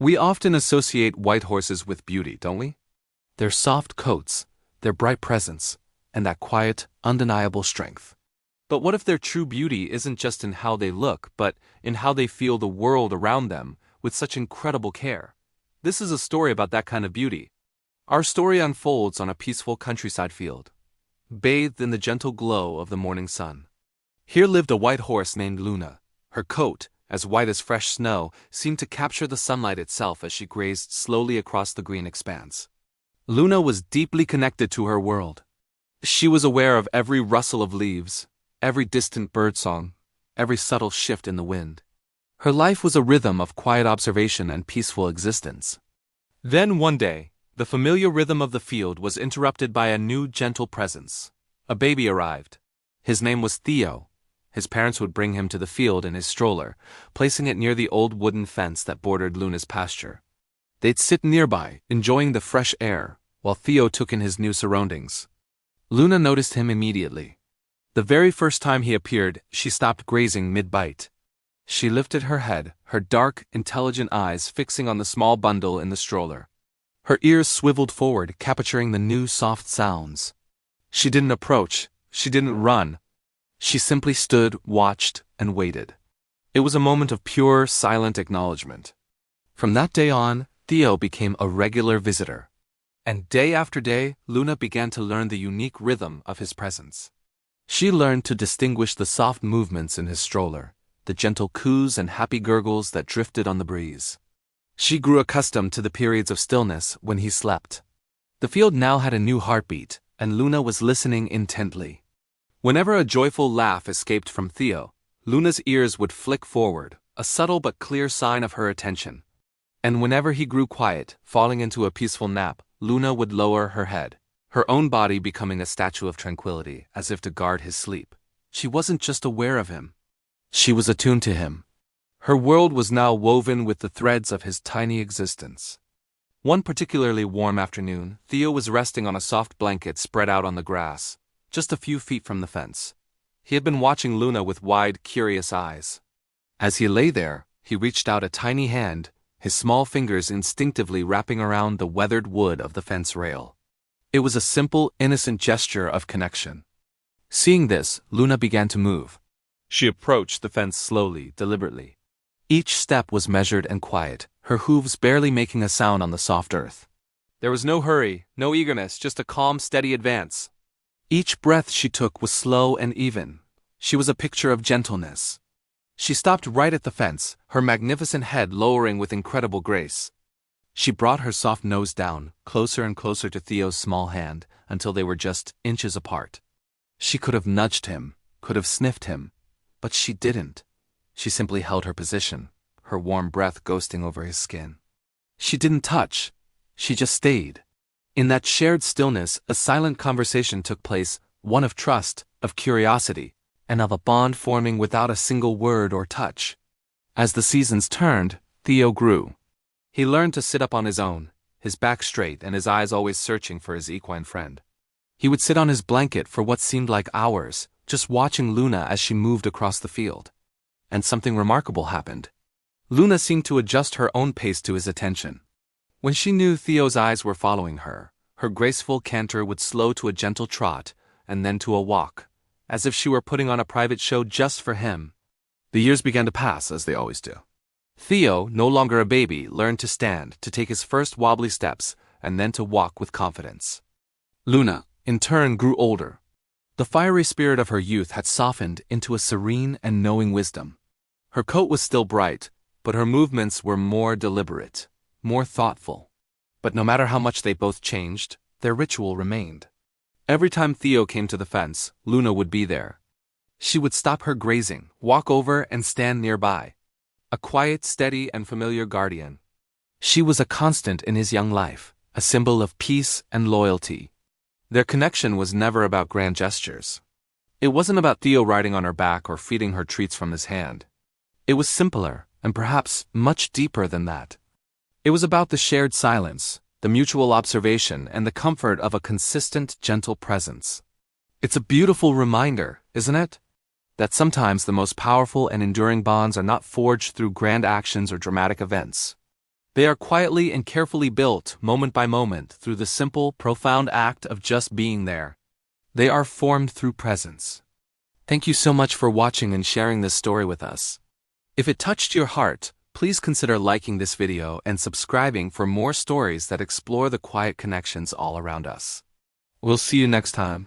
We often associate white horses with beauty, don't we? Their soft coats, their bright presence, and that quiet, undeniable strength. But what if their true beauty isn't just in how they look, but in how they feel the world around them with such incredible care? This is a story about that kind of beauty. Our story unfolds on a peaceful countryside field, bathed in the gentle glow of the morning sun. Here lived a white horse named Luna. Her coat, as white as fresh snow, seemed to capture the sunlight itself as she grazed slowly across the green expanse. Luna was deeply connected to her world. She was aware of every rustle of leaves, every distant birdsong, every subtle shift in the wind. Her life was a rhythm of quiet observation and peaceful existence. Then one day, the familiar rhythm of the field was interrupted by a new gentle presence. A baby arrived. His name was Theo. His parents would bring him to the field in his stroller, placing it near the old wooden fence that bordered Luna's pasture. They'd sit nearby, enjoying the fresh air, while Theo took in his new surroundings. Luna noticed him immediately. The very first time he appeared, she stopped grazing mid-bite. She lifted her head, her dark, intelligent eyes fixing on the small bundle in the stroller. Her ears swiveled forward, capturing the new soft sounds. She didn't approach, she didn't run. She simply stood, watched, and waited. It was a moment of pure, silent acknowledgement. From that day on, Theo became a regular visitor. And day after day, Luna began to learn the unique rhythm of his presence. She learned to distinguish the soft movements in his stroller, the gentle coos and happy gurgles that drifted on the breeze. She grew accustomed to the periods of stillness when he slept. The field now had a new heartbeat, and Luna was listening intently. Whenever a joyful laugh escaped from Theo, Luna's ears would flick forward, a subtle but clear sign of her attention. And whenever he grew quiet, falling into a peaceful nap, Luna would lower her head, her own body becoming a statue of tranquility, as if to guard his sleep. She wasn't just aware of him. She was attuned to him. Her world was now woven with the threads of his tiny existence. One particularly warm afternoon, Theo was resting on a soft blanket spread out on the grass, just a few feet from the fence. He had been watching Luna with wide, curious eyes. As he lay there, he reached out a tiny hand, his small fingers instinctively wrapping around the weathered wood of the fence rail. It was a simple, innocent gesture of connection. Seeing this, Luna began to move. She approached the fence slowly, deliberately. Each step was measured and quiet, her hooves barely making a sound on the soft earth. There was no hurry, no eagerness, just a calm, steady advance. Each breath she took was slow and even. She was a picture of gentleness. She stopped right at the fence, her magnificent head lowering with incredible grace. She brought her soft nose down, closer and closer to Theo's small hand, until they were just inches apart. She could have nudged him, could have sniffed him, but she didn't. She simply held her position, her warm breath ghosting over his skin. She didn't touch. She just stayed. In that shared stillness, a silent conversation took place, one of trust, of curiosity, and of a bond forming without a single word or touch. As the seasons turned, Theo grew. He learned to sit up on his own, his back straight and his eyes always searching for his equine friend. He would sit on his blanket for what seemed like hours, just watching Luna as she moved across the field. And something remarkable happened. Luna seemed to adjust her own pace to his attention. When she knew Theo's eyes were following her, her graceful canter would slow to a gentle trot, and then to a walk, as if she were putting on a private show just for him. The years began to pass, as they always do. Theo, no longer a baby, learned to stand, to take his first wobbly steps, and then to walk with confidence. Luna, in turn, grew older. The fiery spirit of her youth had softened into a serene and knowing wisdom. Her coat was still bright, but her movements were more deliberate, more thoughtful. But no matter how much they both changed, their ritual remained. Every time Theo came to the fence, Luna would be there. She would stop her grazing, walk over, and stand nearby. A quiet, steady, and familiar guardian. She was a constant in his young life, a symbol of peace and loyalty. Their connection was never about grand gestures. It wasn't about Theo riding on her back or feeding her treats from his hand. It was simpler, and perhaps much deeper than that. It was about the shared silence, the mutual observation, and the comfort of a consistent, gentle presence. It's a beautiful reminder, isn't it? That sometimes the most powerful and enduring bonds are not forged through grand actions or dramatic events. They are quietly and carefully built, moment by moment, through the simple, profound act of just being there. They are formed through presence. Thank you so much for watching and sharing this story with us. If it touched your heart, please consider liking this video and subscribing for more stories that explore the quiet connections all around us. We'll see you next time.